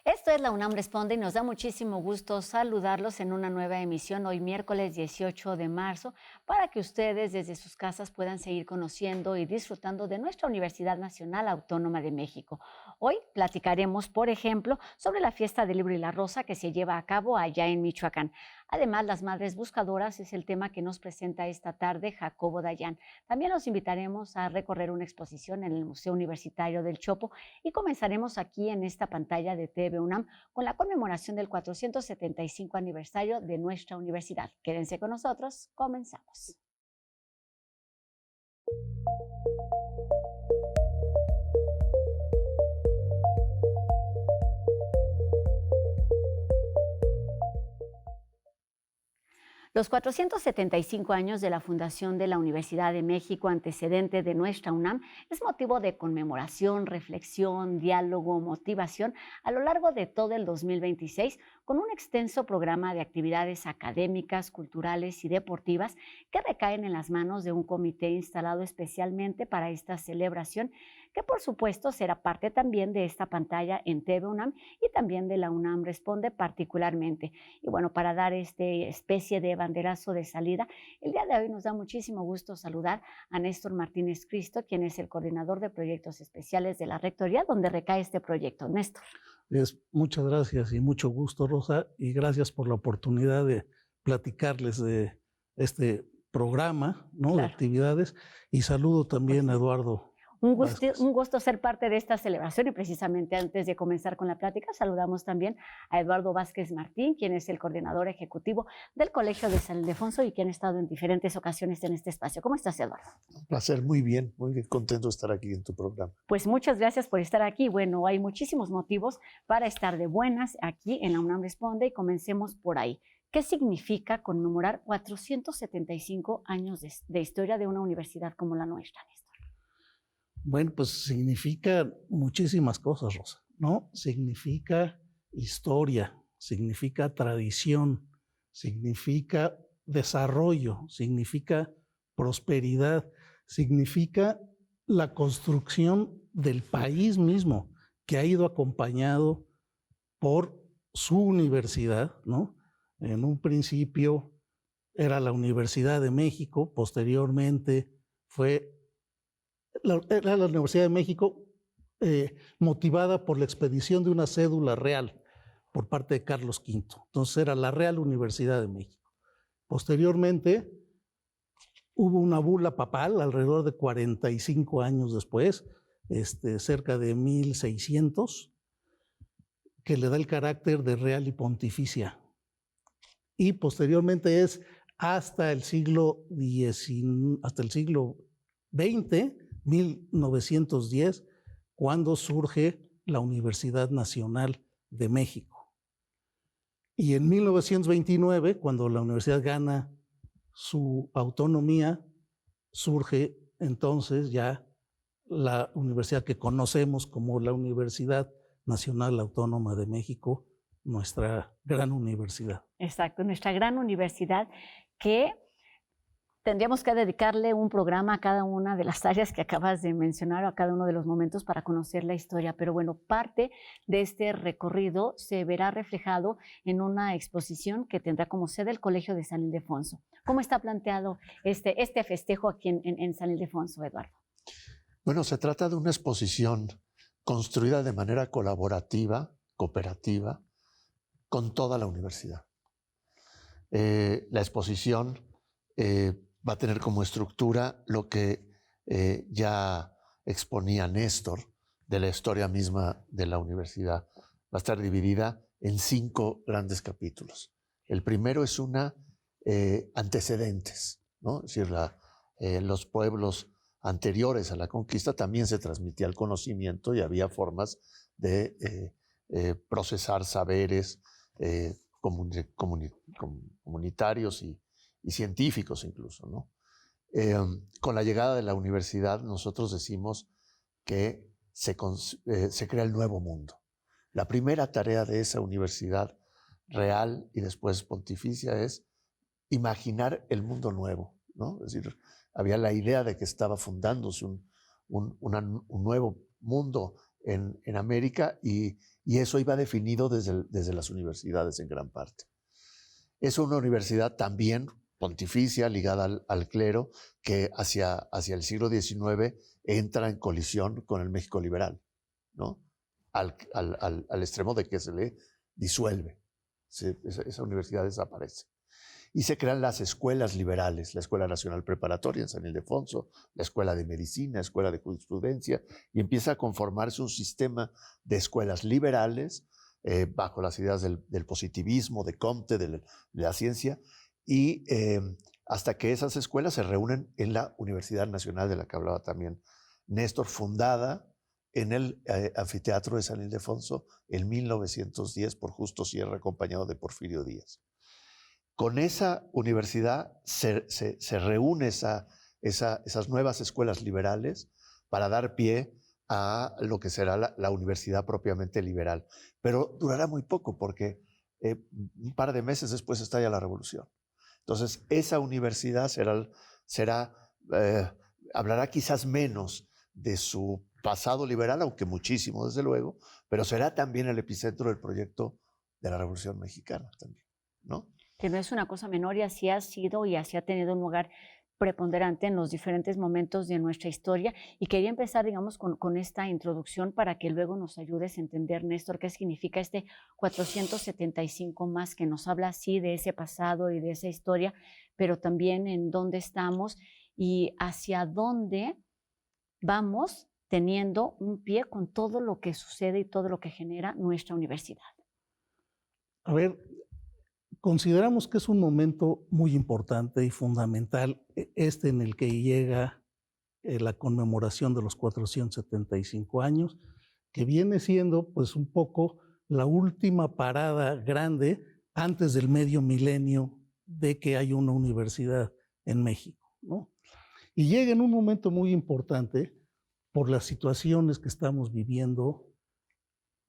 Esto es La UNAM Responde y nos da muchísimo gusto saludarlos en una nueva emisión hoy miércoles 18 de marzo para que ustedes desde sus casas puedan seguir conociendo y disfrutando de nuestra Universidad Nacional Autónoma de México. Hoy platicaremos, por ejemplo, sobre la Fiesta del Libro y la Rosa que se lleva a cabo allá en Michoacán. Además, las madres buscadoras es el tema que nos presenta esta tarde Jacobo Dayan. También los invitaremos a recorrer una exposición en el Museo Universitario del Chopo y comenzaremos aquí en esta pantalla de TV UNAM con la conmemoración del 475 aniversario de nuestra universidad. Quédense con nosotros, comenzamos. Los 475 años de la fundación de la Universidad de México, antecedente de nuestra UNAM, es motivo de conmemoración, reflexión, diálogo, motivación a lo largo de todo el 2026, con un extenso programa de actividades académicas, culturales y deportivas que recaen en las manos de un comité instalado especialmente para esta celebración, que por supuesto será parte también de esta pantalla en TV UNAM y también de la UNAM Responde particularmente. Y bueno, para dar esta especie de banderazo de salida, el día de hoy nos da muchísimo gusto saludar a Néstor Martínez Cristo, quien es el coordinador de proyectos especiales de la Rectoría, donde recae este proyecto. Néstor. Muchas gracias y mucho gusto, Rosa, y gracias por la oportunidad de platicarles de este programa, ¿no? Claro. De actividades, y saludo también a Eduardo. Un gusto ser parte de esta celebración y precisamente antes de comenzar con la plática saludamos también a Eduardo Vázquez Martín, quien es el coordinador ejecutivo del Colegio de San Ildefonso y quien ha estado en diferentes ocasiones en este espacio. ¿Cómo estás, Eduardo? Un placer, muy bien contento de estar aquí en tu programa. Pues muchas gracias por estar aquí. Bueno, hay muchísimos motivos para estar de buenas aquí en la UNAM Responde y comencemos por ahí. ¿Qué significa conmemorar 475 años de historia de una universidad como la nuestra, Néstor? Bueno, pues significa muchísimas cosas, Rosa, ¿no? Significa historia, significa tradición, significa desarrollo, significa prosperidad, significa la construcción del país mismo, que ha ido acompañado por su universidad, ¿no? En un principio era la Universidad de México, posteriormente era la Universidad de México motivada por la expedición de una cédula real por parte de Carlos V. Entonces era la Real Universidad de México. Posteriormente hubo una bula papal alrededor de 45 años después, cerca de 1600, que le da el carácter de real y pontificia. Y posteriormente es hasta el siglo XX, 1910, cuando surge la Universidad Nacional de México. Y en 1929, cuando la universidad gana su autonomía, surge entonces ya la universidad que conocemos como la Universidad Nacional Autónoma de México, nuestra gran universidad. Exacto, nuestra gran universidad que tendríamos que dedicarle un programa a cada una de las áreas que acabas de mencionar o a cada uno de los momentos para conocer la historia. Pero bueno, parte de este recorrido se verá reflejado en una exposición que tendrá como sede el Colegio de San Ildefonso. ¿Cómo está planteado este festejo aquí en San Ildefonso, Eduardo? Bueno, se trata de una exposición construida de manera colaborativa, cooperativa, con toda la universidad. La exposición va a tener como estructura lo que ya exponía Néstor de la historia misma de la universidad. Va a estar dividida en 5 grandes capítulos. El primero es antecedentes, ¿no? Es decir, los pueblos anteriores a la conquista también se transmitía el conocimiento y había formas comunitarias universitarios y científicos incluso, ¿no? Con la llegada de la universidad, nosotros decimos que se crea el nuevo mundo. La primera tarea de esa universidad real y después pontificia es imaginar el mundo nuevo, ¿no? Es decir, había la idea de que estaba fundándose un nuevo mundo en América y eso iba definido desde las universidades en gran parte. Es una universidad también pontificia, ligada al clero, que hacia el siglo XIX entra en colisión con el México liberal, ¿no? Al extremo de que se le disuelve. Esa universidad desaparece. Y se crean las escuelas liberales, la Escuela Nacional Preparatoria en San Ildefonso, la Escuela de Medicina, la Escuela de Jurisprudencia, y empieza a conformarse un sistema de escuelas liberales bajo las ideas del positivismo, de Comte, de la ciencia, y hasta que esas escuelas se reúnen en la Universidad Nacional de la que hablaba también Néstor, fundada en el anfiteatro de San Ildefonso en 1910 por Justo Sierra, acompañado de Porfirio Díaz. Con esa universidad se reúnen esas nuevas escuelas liberales para dar pie a lo que será la universidad propiamente liberal. Pero durará muy poco porque un par de meses después estalla la revolución. Entonces, esa universidad hablará quizás menos de su pasado liberal, aunque muchísimo desde luego, pero será también el epicentro del proyecto de la Revolución Mexicana también, ¿no? Que no es una cosa menor y así ha sido y así ha tenido un lugar preponderante en los diferentes momentos de nuestra historia. Y quería empezar, digamos, con esta introducción para que luego nos ayudes a entender, Néstor, qué significa este 475 más, que nos habla así de ese pasado y de esa historia, pero también en dónde estamos y hacia dónde vamos teniendo un pie con todo lo que sucede y todo lo que genera nuestra universidad. A ver, consideramos que es un momento muy importante y fundamental en el que llega la conmemoración de los 475 años, que viene siendo pues un poco la última parada grande antes del medio milenio de que hay una universidad en México, ¿no? Y llega en un momento muy importante por las situaciones que estamos viviendo,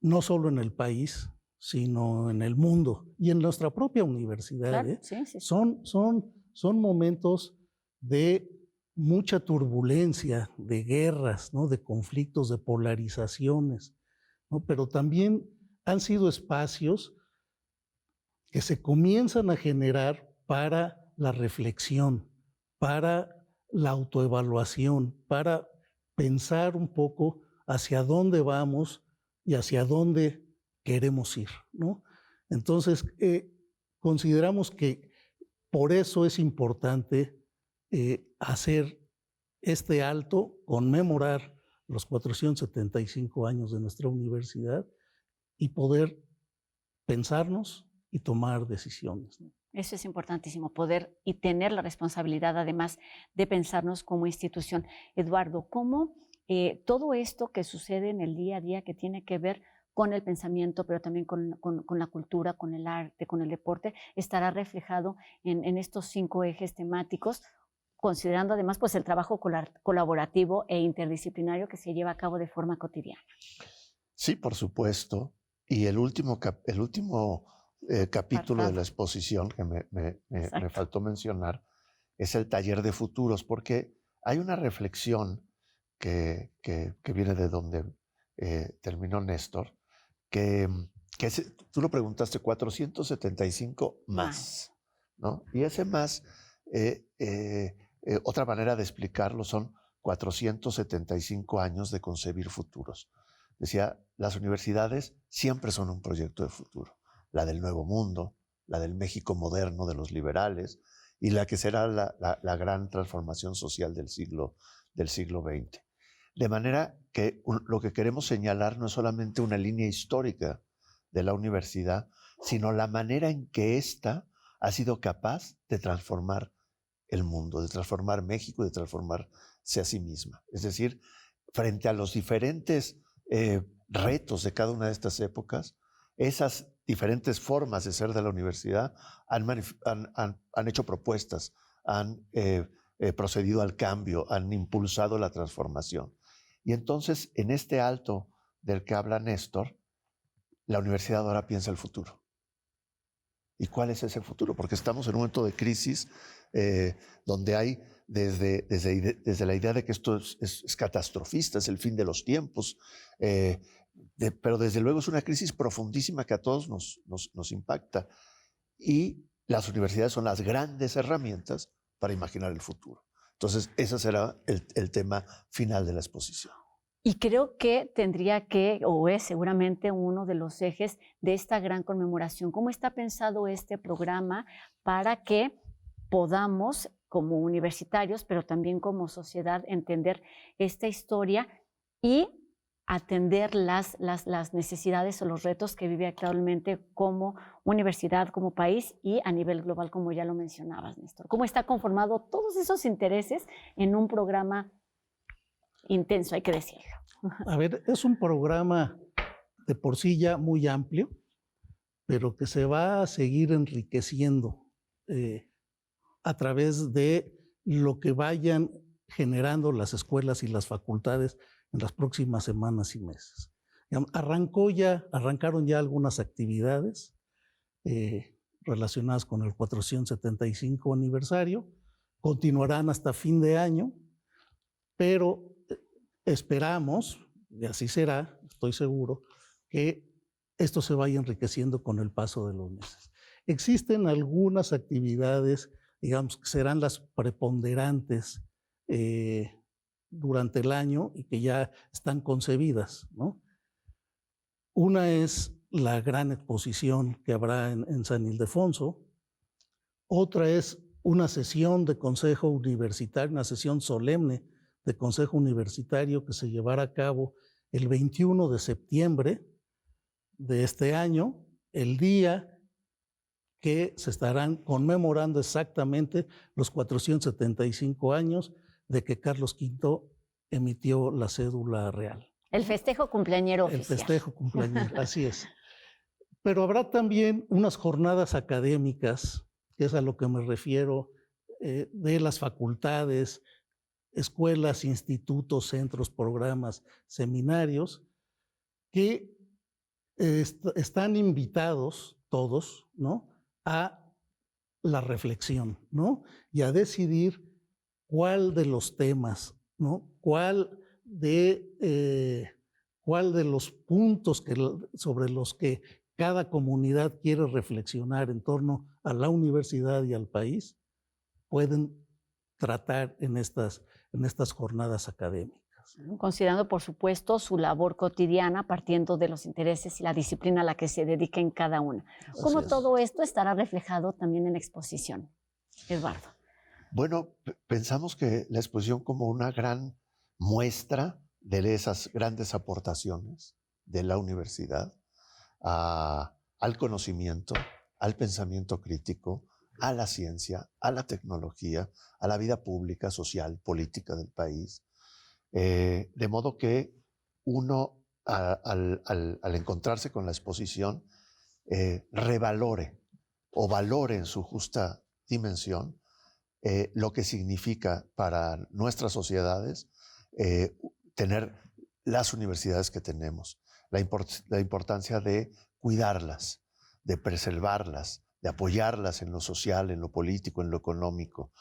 no solo en el país, sino en el mundo y en nuestra propia universidad. Claro, sí. Son momentos de mucha turbulencia, de guerras, ¿no? De conflictos, de polarizaciones, ¿no? Pero también han sido espacios que se comienzan a generar para la reflexión, para la autoevaluación, para pensar un poco hacia dónde vamos y hacia dónde queremos ir, ¿no? Entonces, consideramos que por eso es importante hacer este alto, conmemorar los 475 años de nuestra universidad y poder pensarnos y tomar decisiones, ¿no? Eso es importantísimo, poder y tener la responsabilidad, además, de pensarnos como institución. Eduardo, ¿cómo todo esto que sucede en el día a día, que tiene que ver con el pensamiento, pero también con la cultura, con el arte, con el deporte, estará reflejado en estos 5 ejes temáticos, considerando además pues, el trabajo colaborativo e interdisciplinario que se lleva a cabo de forma cotidiana? Sí, por supuesto. Y el último capítulo de la exposición que me faltó mencionar es el taller de futuros, porque hay una reflexión que viene de donde terminó Néstor, que tú lo preguntaste, 475 más, ¿no? Y ese más, otra manera de explicarlo son 475 años de concebir futuros. Decía, las universidades siempre son un proyecto de futuro. La del Nuevo Mundo, la del México moderno de los liberales y la que será la gran transformación social del siglo XX. De manera que lo que queremos señalar no es solamente una línea histórica de la universidad, sino la manera en que ésta ha sido capaz de transformar el mundo, de transformar México, de transformarse a sí misma. Es decir, frente a los diferentes retos de cada una de estas épocas, esas diferentes formas de ser de la universidad han hecho propuestas, han procedido al cambio, han impulsado la transformación. Y entonces, en este alto del que habla Néstor, la universidad ahora piensa el futuro. ¿Y cuál es ese futuro? Porque estamos en un momento de crisis donde hay desde la idea de que esto es catastrofista, es el fin de los tiempos, pero desde luego es una crisis profundísima que a todos nos impacta. Y las universidades son las grandes herramientas para imaginar el futuro. Entonces, ese será el tema final de la exposición. Y creo que tendría que, o es seguramente uno de los ejes de esta gran conmemoración. ¿Cómo está pensado este programa para que podamos, como universitarios, pero también como sociedad, entender esta historia y atender las necesidades o los retos que vive actualmente como universidad, como país y a nivel global, como ya lo mencionabas, Néstor? ¿Cómo está conformado todos esos intereses en un programa intenso, hay que decirlo? A ver, es un programa de por sí ya muy amplio, pero que se va a seguir enriqueciendo a través de lo que vayan generando las escuelas y las facultades en las próximas semanas y meses. Arrancaron ya algunas actividades relacionadas con el 475 aniversario, continuarán hasta fin de año, pero esperamos, y así será, estoy seguro, que esto se vaya enriqueciendo con el paso de los meses. Existen algunas actividades, digamos, que serán las preponderantes durante el año y que ya están concebidas, ¿no? Una es la gran exposición que habrá en San Ildefonso. Otra es una sesión de consejo universitario, una sesión solemne de consejo universitario que se llevará a cabo el 21 de septiembre de este año, el día que se estarán conmemorando exactamente los 475 años de que Carlos V emitió la cédula real. El festejo cumpleañero El oficial. festejo cumpleañero, así es. Pero habrá también unas jornadas académicas, que es a lo que me refiero, de las facultades, escuelas, institutos, centros, programas, seminarios, que están invitados todos, ¿no?, a la reflexión, ¿no?, y a decidir cuál de los temas, ¿no?, cuál de los puntos sobre los que cada comunidad quiere reflexionar en torno a la universidad y al país, pueden tratar en estas jornadas académicas. Considerando, por supuesto, su labor cotidiana, partiendo de los intereses y la disciplina a la que se dedica en cada una. ¿Cómo todo esto estará reflejado también en la exposición, Eduardo? Bueno, pensamos que la exposición como una gran muestra de esas grandes aportaciones de la universidad al conocimiento, al pensamiento crítico, a la ciencia, a la tecnología, a la vida pública, social, política del país. De modo que uno, al encontrarse con la exposición, revalore o valore en su justa dimensión lo que significa para nuestras sociedades tener las universidades que tenemos, la importancia de cuidarlas, de preservarlas, de apoyarlas en lo social, en lo político, en lo económico,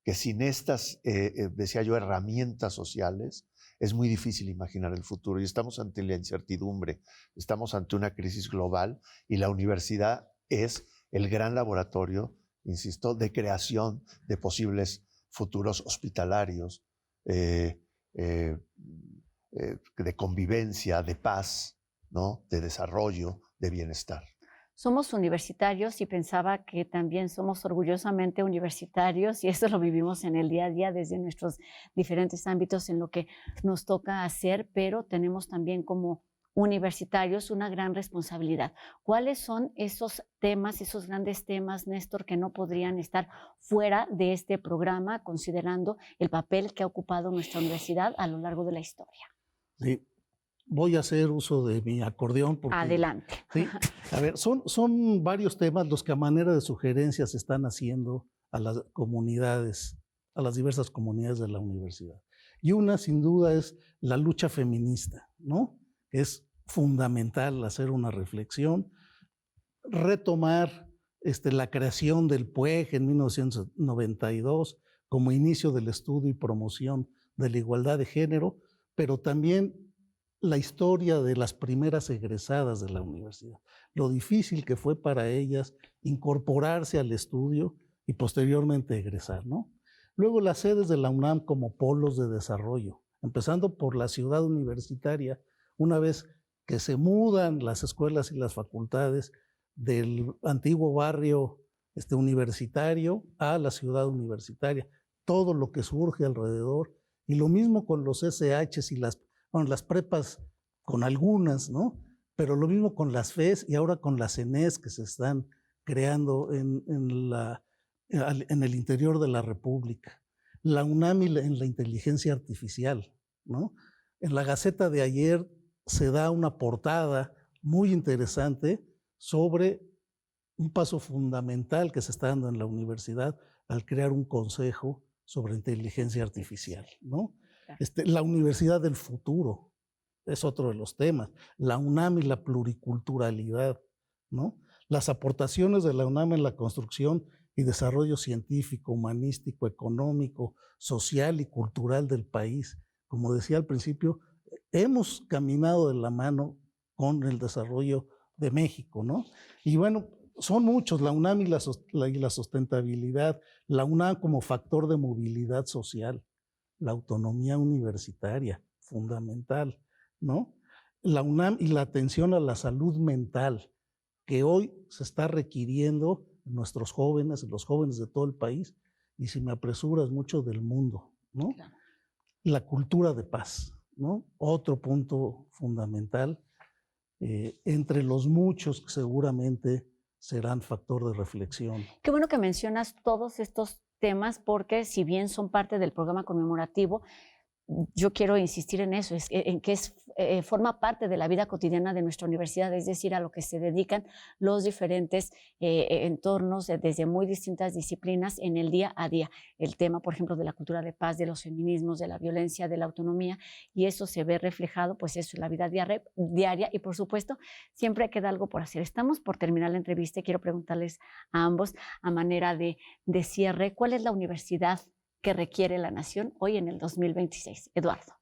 que sin estas, decía yo, herramientas sociales, es muy difícil imaginar el futuro. Y estamos ante la incertidumbre, estamos ante una crisis global y la universidad es el gran laboratorio, insisto, de creación de posibles futuros hospitalarios, de convivencia, de paz, ¿no?, de desarrollo, de bienestar. Somos universitarios y pensaba que también somos orgullosamente universitarios y eso lo vivimos en el día a día desde nuestros diferentes ámbitos en lo que nos toca hacer, pero tenemos también como universitarios una gran responsabilidad. ¿Cuáles son esos temas, esos grandes temas, Néstor, que no podrían estar fuera de este programa, considerando el papel que ha ocupado nuestra universidad a lo largo de la historia? Sí. voy a hacer uso de mi acordeón porque... Adelante. Sí, a ver, son varios temas los que a manera de sugerencias se están haciendo a las comunidades, a las diversas comunidades de la universidad. Y una, sin duda, es la lucha feminista, ¿no? Es fundamental hacer una reflexión, retomar la creación del PUEG en 1992 como inicio del estudio y promoción de la igualdad de género, pero también la historia de las primeras egresadas de la universidad, lo difícil que fue para ellas incorporarse al estudio y posteriormente egresar, ¿no? Luego las sedes de la UNAM como polos de desarrollo, empezando por la ciudad universitaria, una vez que se mudan las escuelas y las facultades del antiguo barrio universitario a la ciudad universitaria, todo lo que surge alrededor, y lo mismo con los SHs y las prepas con algunas, ¿no? Pero lo mismo con las FES y ahora con las ENES que se están creando en el interior de la República. La UNAM en la inteligencia artificial, ¿no? En la Gaceta de ayer se da una portada muy interesante sobre un paso fundamental que se está dando en la universidad al crear un consejo sobre inteligencia artificial, ¿no? La universidad del futuro es otro de los temas. La UNAM y la pluriculturalidad, ¿no? Las aportaciones de la UNAM en la construcción y desarrollo científico, humanístico, económico, social y cultural del país. Como decía al principio, hemos caminado de la mano con el desarrollo de México, ¿no? Y bueno, son muchos, la UNAM y la sustentabilidad, la UNAM como factor de movilidad social, la autonomía universitaria, fundamental, ¿no? La UNAM y la atención a la salud mental, que hoy se está requiriendo en nuestros jóvenes, en los jóvenes de todo el país, y si me apresuras, mucho del mundo, ¿no? Claro. La cultura de paz, ¿no? Otro punto fundamental, entre los muchos que seguramente serán factor de reflexión. Qué bueno que mencionas todos estos temas porque si bien son parte del programa conmemorativo, yo quiero insistir en eso, en que forma parte de la vida cotidiana de nuestra universidad, es decir, a lo que se dedican los diferentes entornos desde muy distintas disciplinas en el día a día. El tema, por ejemplo, de la cultura de paz, de los feminismos, de la violencia, de la autonomía, y eso se ve reflejado, pues eso, en la vida diaria y, por supuesto, siempre queda algo por hacer. Estamos por terminar la entrevista y quiero preguntarles a ambos, a manera de cierre, ¿cuál es la universidad que requiere la nación hoy en el 2026? Eduardo.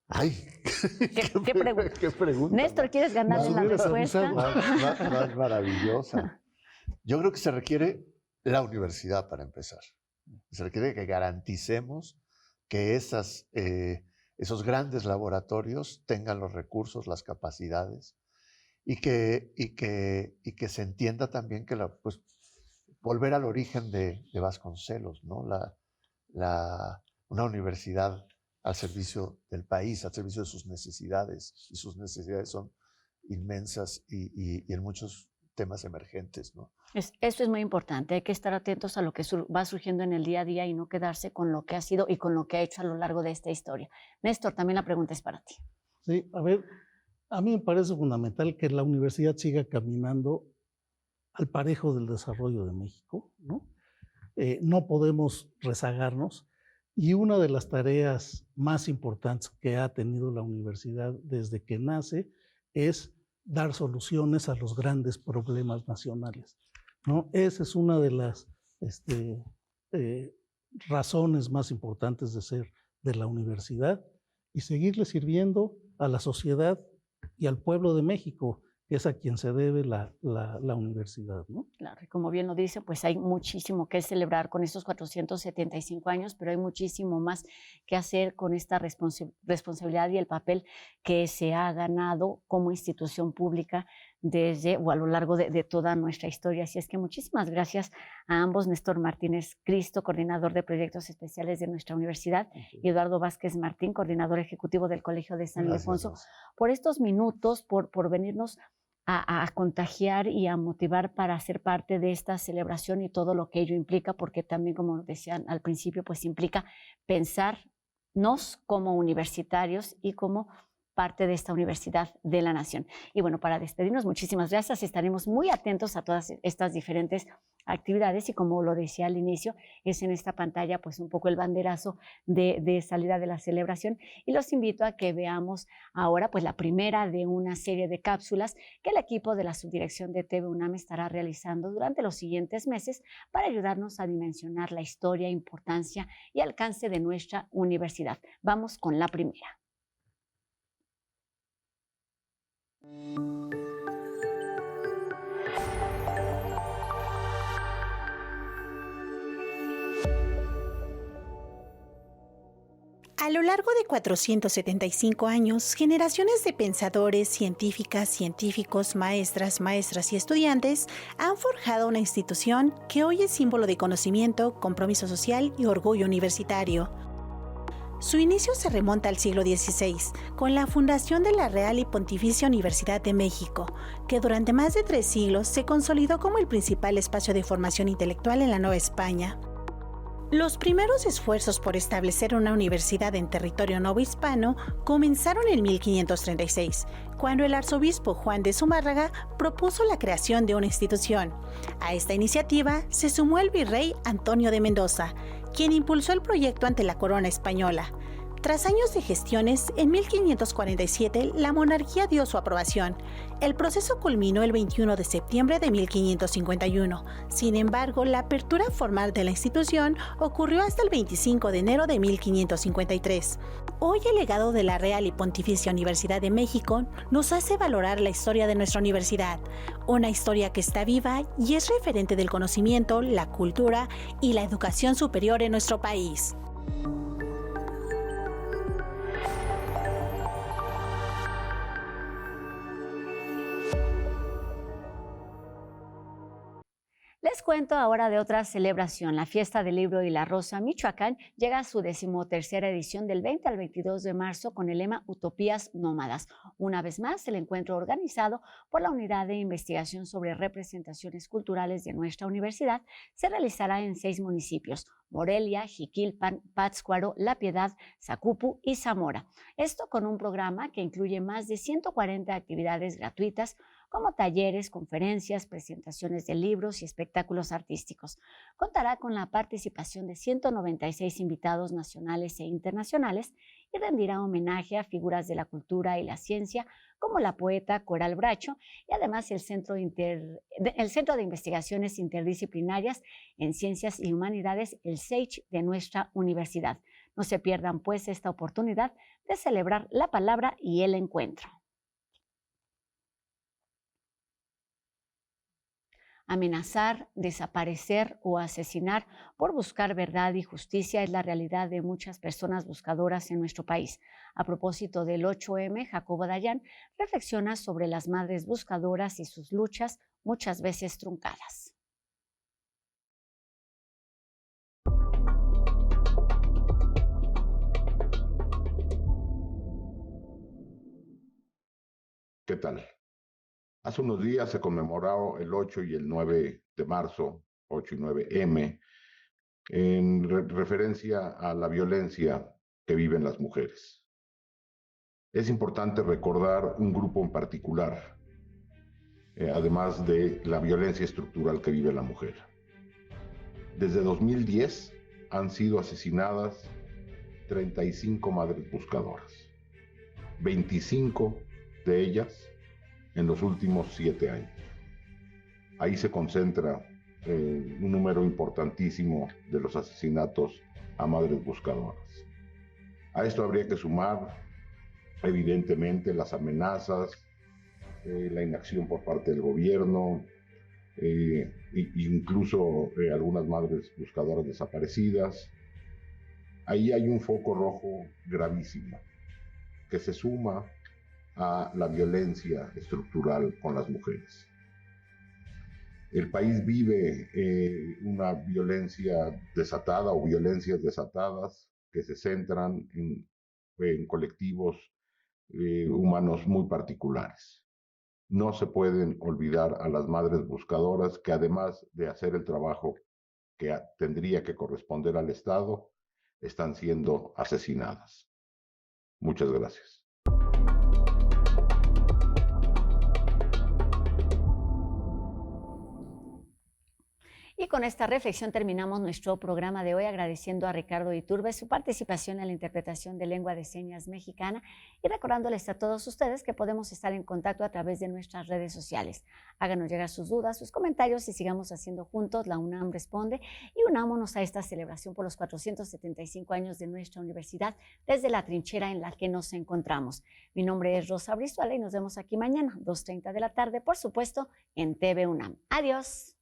Ay, ¿Qué pregunta? ¿Qué pregunta? Néstor, ¿quieres ganarle la respuesta? Más maravillosa. Yo creo que se requiere la universidad para empezar. Se requiere que garanticemos que esos grandes laboratorios tengan los recursos, las capacidades y que se entienda también que volver al origen de Vasconcelos, ¿no? Una universidad al servicio del país, al servicio de sus necesidades, y sus necesidades son inmensas y en muchos temas emergentes, ¿no? Esto es muy importante, hay que estar atentos a lo que va surgiendo en el día a día y no quedarse con lo que ha sido y con lo que ha hecho a lo largo de esta historia. Néstor, también la pregunta es para ti. Sí, a ver, a mí me parece fundamental que la universidad siga caminando al parejo del desarrollo de México, ¿no? No podemos rezagarnos, y una de las tareas más importantes que ha tenido la universidad desde que nace es dar soluciones a los grandes problemas nacionales, ¿no? Esa es una de las razones más importantes de ser de la universidad, y seguirle sirviendo a la sociedad y al pueblo de México, que es a quien se debe la universidad, ¿no? Claro, y como bien lo dice, pues hay muchísimo que celebrar con estos 475 años, pero hay muchísimo más que hacer con esta responsabilidad y el papel que se ha ganado como institución pública desde o a lo largo de toda nuestra historia. Así es que muchísimas gracias a ambos, Néstor Martínez Cristo, coordinador de proyectos especiales de nuestra universidad, y Eduardo Vázquez Martín, coordinador ejecutivo del Colegio de San Ildefonso, por estos minutos, por venirnos a contagiar y a motivar para ser parte de esta celebración y todo lo que ello implica, porque también, como decían al principio, pues implica pensar como universitarios y como parte de esta Universidad de la Nación. Y bueno, para despedirnos, muchísimas gracias. Estaremos muy atentos a todas estas diferentes actividades y como lo decía al inicio, es en esta pantalla pues un poco el banderazo de salida de la celebración y los invito a que veamos ahora pues la primera de una serie de cápsulas que el equipo de la subdirección de TV UNAM estará realizando durante los siguientes meses para ayudarnos a dimensionar la historia, importancia y alcance de nuestra universidad. Vamos con la primera. A lo largo de 475 años, generaciones de pensadores, científicas, científicos, maestras, maestras y estudiantes han forjado una institución que hoy es símbolo de conocimiento, compromiso social y orgullo universitario. Su inicio se remonta al siglo XVI, con la fundación de la Real y Pontificia Universidad de México, que durante más de 3 siglos se consolidó como el principal espacio de formación intelectual en la Nueva España. Los primeros esfuerzos por establecer una universidad en territorio novohispano comenzaron en 1536, cuando el arzobispo Juan de Zumárraga propuso la creación de una institución. A esta iniciativa se sumó el virrey Antonio de Mendoza, quien impulsó el proyecto ante la corona española. Tras años de gestiones, en 1547 la monarquía dio su aprobación. El proceso culminó el 21 de septiembre de 1551. Sin embargo, la apertura formal de la institución ocurrió hasta el 25 de enero de 1553. Hoy el legado de la Real y Pontificia Universidad de México nos hace valorar la historia de nuestra universidad, una historia que está viva y es referente del conocimiento, la cultura y la educación superior en nuestro país. Les cuento ahora de otra celebración. La Fiesta del Libro y la Rosa Michoacán llega a su 13ª edición del 20 al 22 de marzo con el lema Utopías Nómadas. Una vez más, el encuentro organizado por la Unidad de Investigación sobre Representaciones Culturales de nuestra universidad se realizará en 6 municipios: Morelia, Jiquilpan, Pátzcuaro, La Piedad, Zacupu y Zamora. Esto con un programa que incluye más de 140 actividades gratuitas como talleres, conferencias, presentaciones de libros y espectáculos artísticos. Contará con la participación de 196 invitados nacionales e internacionales y rendirá homenaje a figuras de la cultura y la ciencia como la poeta Coral Bracho y además el Centro de Investigaciones Interdisciplinarias en Ciencias y Humanidades, el CEICH de nuestra universidad. No se pierdan pues esta oportunidad de celebrar la palabra y el encuentro. Amenazar, desaparecer o asesinar por buscar verdad y justicia es la realidad de muchas personas buscadoras en nuestro país. A propósito del 8M, Jacobo Dayan reflexiona sobre las madres buscadoras y sus luchas muchas veces truncadas. ¿Qué tal? Hace unos días se conmemoró el 8 y el 9 de marzo, 8 y 9M, en referencia a la violencia que viven las mujeres. Es importante recordar un grupo en particular, además de la violencia estructural que vive la mujer. Desde 2010 han sido asesinadas 35 madres buscadoras, 25 de ellas en los últimos 7 años. Ahí se concentra un número importantísimo de los asesinatos a madres buscadoras. A esto habría que sumar, evidentemente, las amenazas, la inacción por parte del gobierno, incluso algunas madres buscadoras desaparecidas. Ahí hay un foco rojo gravísimo que se suma a la violencia estructural con las mujeres. El país vive una violencia desatada o violencias desatadas que se centran en colectivos humanos muy particulares. No se pueden olvidar a las madres buscadoras que, además de hacer el trabajo que tendría que corresponder al Estado, están siendo asesinadas. Muchas gracias. Y con esta reflexión terminamos nuestro programa de hoy, agradeciendo a Ricardo Iturbe su participación en la interpretación de lengua de señas mexicana y recordándoles a todos ustedes que podemos estar en contacto a través de nuestras redes sociales. Háganos llegar sus dudas, sus comentarios y sigamos haciendo juntos La UNAM Responde y unámonos a esta celebración por los 475 años de nuestra universidad desde la trinchera en la que nos encontramos. Mi nombre es Rosa Brizuela y nos vemos aquí mañana, 2:30 de la tarde, por supuesto, en TV UNAM. Adiós.